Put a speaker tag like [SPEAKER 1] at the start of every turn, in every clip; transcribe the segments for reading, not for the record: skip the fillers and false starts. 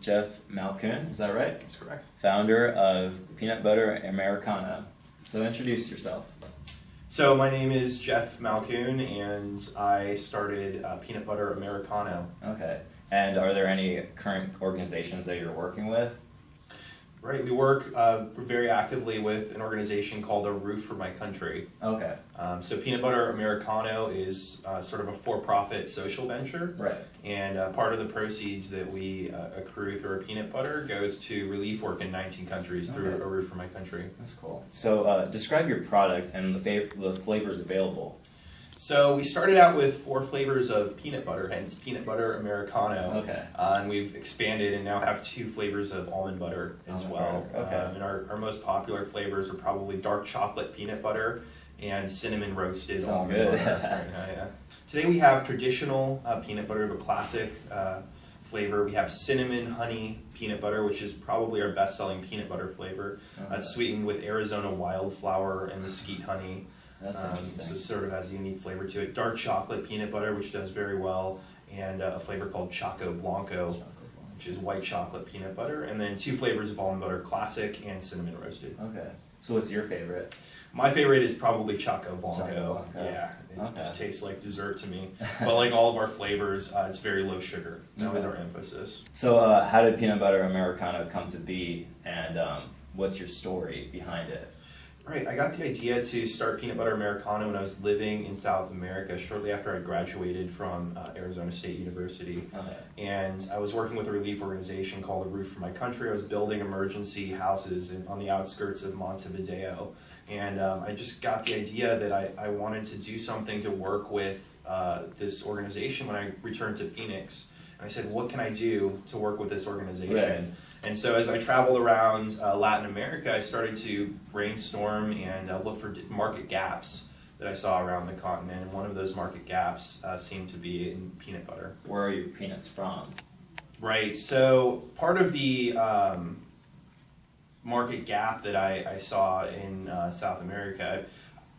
[SPEAKER 1] Jeff Malkoon, is that right?
[SPEAKER 2] That's correct.
[SPEAKER 1] Founder of Peanut Butter Americano. So introduce yourself.
[SPEAKER 2] So my name is Jeff Malkoon, and I started Peanut Butter Americano.
[SPEAKER 1] Okay. And are there any current organizations that you're working with?
[SPEAKER 2] Right, we work very actively with an organization called A Roof for My Country.
[SPEAKER 1] Okay.
[SPEAKER 2] So Peanut Butter Americano is sort of a for-profit social venture.
[SPEAKER 1] Right.
[SPEAKER 2] And part of the proceeds that we accrue through our peanut butter goes to relief work in 19 countries through A Roof for My Country.
[SPEAKER 1] That's cool. So describe your product and the flavors available.
[SPEAKER 2] So we started out with 4 flavors of peanut butter, hence Peanut Butter Americano.
[SPEAKER 1] Okay.
[SPEAKER 2] And we've expanded and now have 2 flavors of almond butter as well.
[SPEAKER 1] Okay.
[SPEAKER 2] And our most popular flavors are probably dark chocolate peanut butter and cinnamon roasted
[SPEAKER 1] Sounds
[SPEAKER 2] almond
[SPEAKER 1] good.
[SPEAKER 2] butter. Yeah. Today we have traditional peanut butter, a classic flavor. We have cinnamon honey peanut butter, which is probably our best-selling peanut butter flavor.
[SPEAKER 1] Okay.
[SPEAKER 2] It's sweetened with Arizona wildflower and mesquite honey.
[SPEAKER 1] That's interesting.
[SPEAKER 2] So sort of has a unique flavor to it. Dark chocolate peanut butter, which does very well, and a flavor called Choco Blanco, which is white chocolate peanut butter, and then 2 flavors of almond butter, classic and cinnamon roasted.
[SPEAKER 1] Okay. So what's your favorite?
[SPEAKER 2] My favorite is probably Choco Blanco.
[SPEAKER 1] Choco Blanco.
[SPEAKER 2] Yeah, it
[SPEAKER 1] Okay.
[SPEAKER 2] just tastes like dessert to me. But like all of our flavors, it's very low sugar. It's always our emphasis.
[SPEAKER 1] So how did Peanut Butter Americano come to be, and what's your story behind it?
[SPEAKER 2] Right, I got the idea to start Peanut Butter Americano when I was living in South America shortly after I graduated from Arizona State University.
[SPEAKER 1] Okay.
[SPEAKER 2] And I was working with a relief organization called A Roof for My Country. I was building emergency houses on the outskirts of Montevideo. And I just got the idea that I wanted to do something to work with this organization when I returned to Phoenix. And I said, what can I do to work with this organization?
[SPEAKER 1] Right.
[SPEAKER 2] And so as I traveled around Latin America, I started to brainstorm and look for market gaps that I saw around the continent. And one of those market gaps seemed to be in peanut butter.
[SPEAKER 1] Where are your peanuts from?
[SPEAKER 2] Right, so part of the market gap that I saw in South America,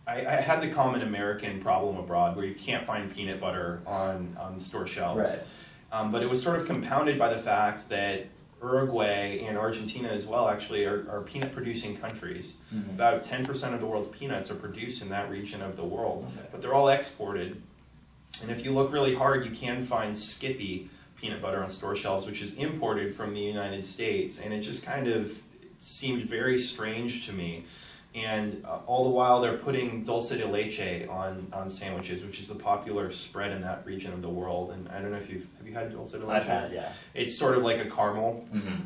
[SPEAKER 2] I had the common American problem abroad where you can't find peanut butter on the store shelves.
[SPEAKER 1] Right.
[SPEAKER 2] But it was sort of compounded by the fact that Uruguay and Argentina as well actually are peanut producing countries.
[SPEAKER 1] Mm-hmm.
[SPEAKER 2] About 10% of the world's peanuts are produced in that region of the world,
[SPEAKER 1] Okay.
[SPEAKER 2] but they're all exported. And if you look really hard, you can find Skippy peanut butter on store shelves, which is imported from the United States, and it just kind of seemed very strange to me. And all the while they're putting dulce de leche on sandwiches, which is a popular spread in that region of the world. And I don't know if have you had dulce de leche?
[SPEAKER 1] I've had, yeah.
[SPEAKER 2] It's sort of like a caramel.
[SPEAKER 1] Mm-hmm.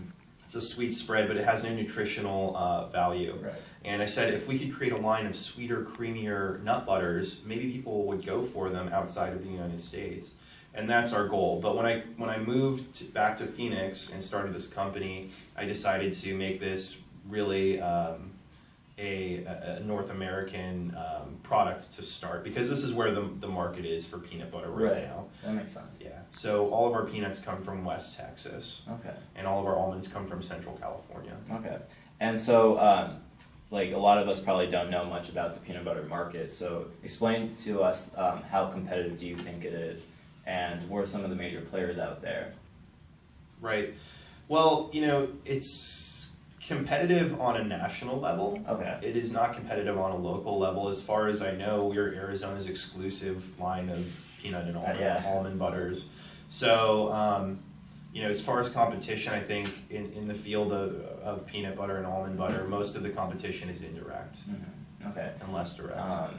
[SPEAKER 2] It's a sweet spread, but it has no nutritional value.
[SPEAKER 1] Right.
[SPEAKER 2] And I said, if we could create a line of sweeter, creamier nut butters, maybe people would go for them outside of the United States. And that's our goal. But when I moved back to Phoenix and started this company, I decided to make this really a North American product to start, because this is where the market is for peanut butter right now.
[SPEAKER 1] That makes sense.
[SPEAKER 2] Yeah. So all of our peanuts come from West Texas.
[SPEAKER 1] Okay.
[SPEAKER 2] And all of our almonds come from Central California.
[SPEAKER 1] Okay. And so, like, a lot of us probably don't know much about the peanut butter market. So explain to us how competitive do you think it is, and what are some of the major players out there? Right.
[SPEAKER 2] Well, it's competitive on a national level.
[SPEAKER 1] Okay.
[SPEAKER 2] It is not competitive on a local level. As far as I know, we're Arizona's exclusive line of peanut and almond butters. So, as far as competition, I think in the field of peanut butter and almond butter, most of the competition is indirect.
[SPEAKER 1] Mm-hmm. Okay.
[SPEAKER 2] And less direct.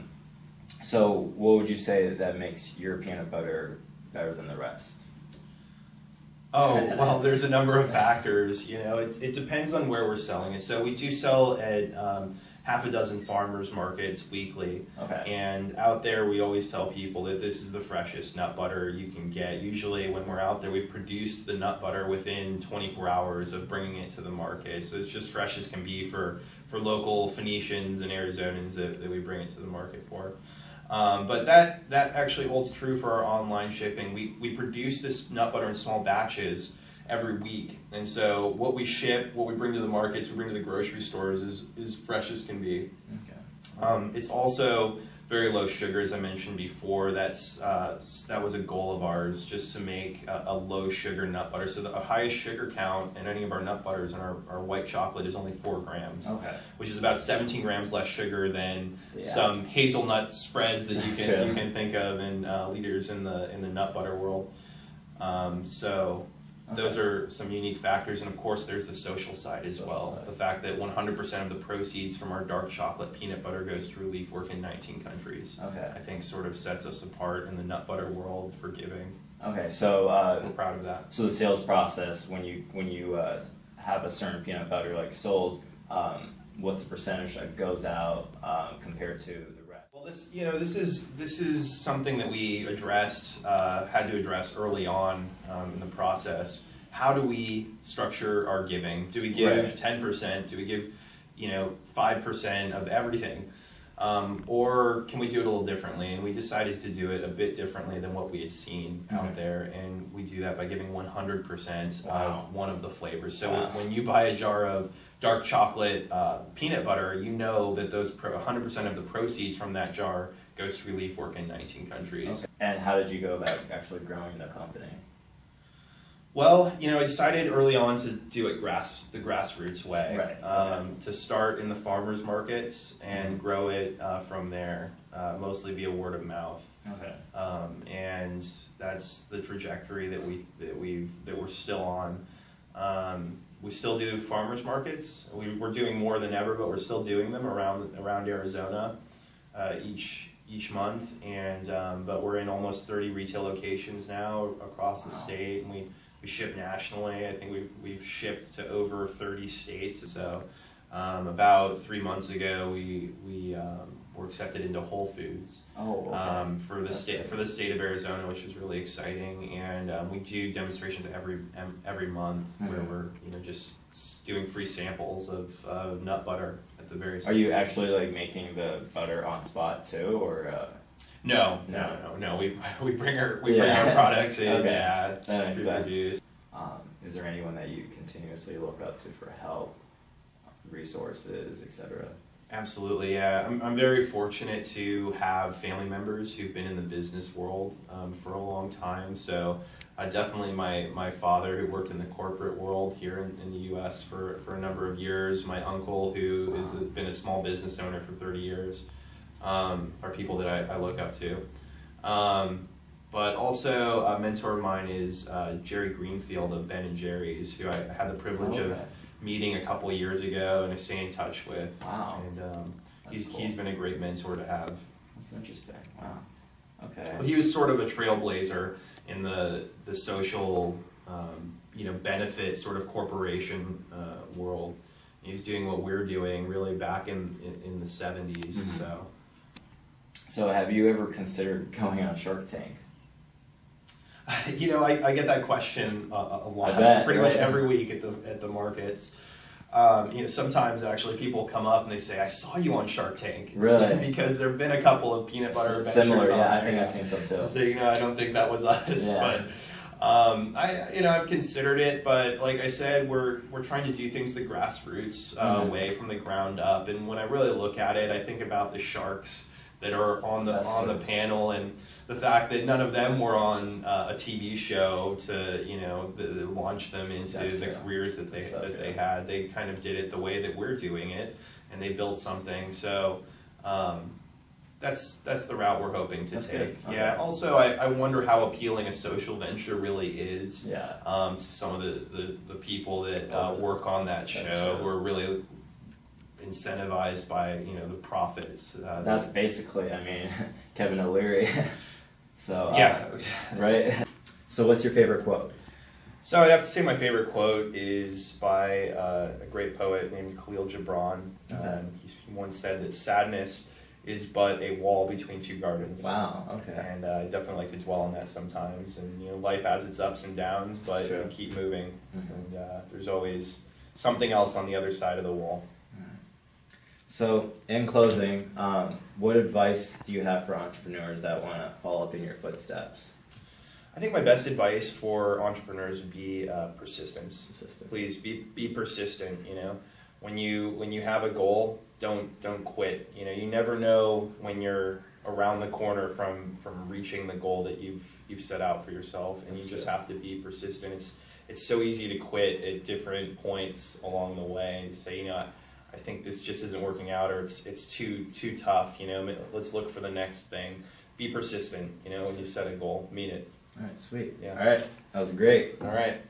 [SPEAKER 1] So what would you say that makes your peanut butter better than the rest?
[SPEAKER 2] Oh, well, there's a number of factors. It depends on where we're selling it. So we do sell at half a dozen farmers markets weekly.
[SPEAKER 1] Okay.
[SPEAKER 2] And out there, we always tell people that this is the freshest nut butter you can get. Usually when we're out there, we've produced the nut butter within 24 hours of bringing it to the market. So it's just fresh as can be for local Phoenicians and Arizonans that we bring it to the market for. But that actually holds true for our online shipping. We produce this nut butter in small batches every week. And so what we ship, what we bring to the markets, we bring to the grocery stores is fresh as can be.
[SPEAKER 1] Okay.
[SPEAKER 2] It's also very low sugar, as I mentioned before. That was a goal of ours, just to make a low sugar nut butter. So the highest sugar count in any of our nut butters and our white chocolate is only 4 grams, which is about 17 grams less sugar than some hazelnut spreads that you can think of in leaders in the nut butter world. Those are some unique factors, and of course there's the social side as well. The fact that 100% of the proceeds from our dark chocolate peanut butter goes through relief work in 19 countries. I think sort of sets us apart in the nut butter world for giving.
[SPEAKER 1] So
[SPEAKER 2] we're proud of that.
[SPEAKER 1] So the sales process, when you have a certain peanut butter like sold, what's the percentage that goes out compared to the rest?
[SPEAKER 2] Well, this is something that we had to address early on in the process. How do we structure our giving? Do we give 10%? Do we give 5% of everything? Or can we do it a little differently? And we decided to do it a bit differently than what we had seen out there, and we do that by giving 100% of one of the flavors. So when you buy a jar of dark chocolate peanut butter, you know that those 100% of the proceeds from that jar goes to relief work in 19 countries.
[SPEAKER 1] And how did you go about actually growing the company?
[SPEAKER 2] Well, I decided early on to do it the grassroots way, to start in the farmers markets and grow it from there, mostly via word of mouth. And that's the trajectory that we're still on. We still do farmers markets. We're doing more than ever, but we're still doing them around Arizona each month. And but we're in almost 30 retail locations now across the state, and we ship nationally. I think we've shipped to over 30 states. So about 3 months ago, we were accepted into Whole Foods for the state of Arizona, which is really exciting. And we do demonstrations every month where we're just doing free samples of nut butter at the various.
[SPEAKER 1] Are you actually like making the butter on spot too, or?
[SPEAKER 2] No. We bring our products in.
[SPEAKER 1] That makes sense. Is there anyone that you continuously look up to for help, resources, etc.?
[SPEAKER 2] Absolutely, yeah. I'm very fortunate to have family members who've been in the business world for a long time. So definitely my father, who worked in the corporate world here in the U.S. for a number of years. My uncle, who has been a small business owner for 30 years. Are people that I look up to. But also a mentor of mine is Jerry Greenfield of Ben & Jerry's, who I had the privilege of meeting a couple of years ago and I stay in touch with. And he's been a great mentor to have.
[SPEAKER 1] That's interesting. Wow. Okay.
[SPEAKER 2] Well, he was sort of a trailblazer in the social benefit sort of corporation world. He's doing what we're doing really back in the 70s.
[SPEAKER 1] So have you ever considered going on Shark Tank?
[SPEAKER 2] I get that question a lot, pretty much every week at the markets. Sometimes actually people come up and they say, "I saw you on Shark Tank."
[SPEAKER 1] Really?
[SPEAKER 2] Because there've been a couple of peanut butter adventures.
[SPEAKER 1] Similar,
[SPEAKER 2] on
[SPEAKER 1] I
[SPEAKER 2] there.
[SPEAKER 1] think I've seen some too.
[SPEAKER 2] So I don't think that was us, but I've considered it. But like I said, we're trying to do things the grassroots way, from the ground up. And when I really look at it, I think about the sharks that are on the panel, and the fact that none of them were on a TV show to launch them into the careers that they had. They kind of did it the way that we're doing it, and they built something. So that's the route we're hoping to take. Yeah. Also, I wonder how appealing a social venture really is to some of the people that work on that show, who are really incentivized by the profits.
[SPEAKER 1] That's basically, Kevin O'Leary. So right. So what's your favorite quote?
[SPEAKER 2] So I'd have to say my favorite quote is by a great poet named Khalil Gibran. He once said that sadness is but a wall between two gardens.
[SPEAKER 1] Wow. Okay.
[SPEAKER 2] And I definitely like to dwell on that sometimes. And life has its ups and downs, but you keep moving, and there's always something else on the other side of the wall.
[SPEAKER 1] So, in closing, what advice do you have for entrepreneurs that want to follow up in your footsteps?
[SPEAKER 2] I think my best advice for entrepreneurs would be persistence. Please be persistent. When you have a goal, don't quit. You never know when you're around the corner from reaching the goal that you've set out for yourself, and you just have to be persistent. It's so easy to quit at different points along the way and say, I think this just isn't working out, or it's too tough. Let's look for the next thing. Be persistent. When you set a goal, meet it.
[SPEAKER 1] All right, sweet.
[SPEAKER 2] Yeah.
[SPEAKER 1] All right, that was great.
[SPEAKER 2] All right.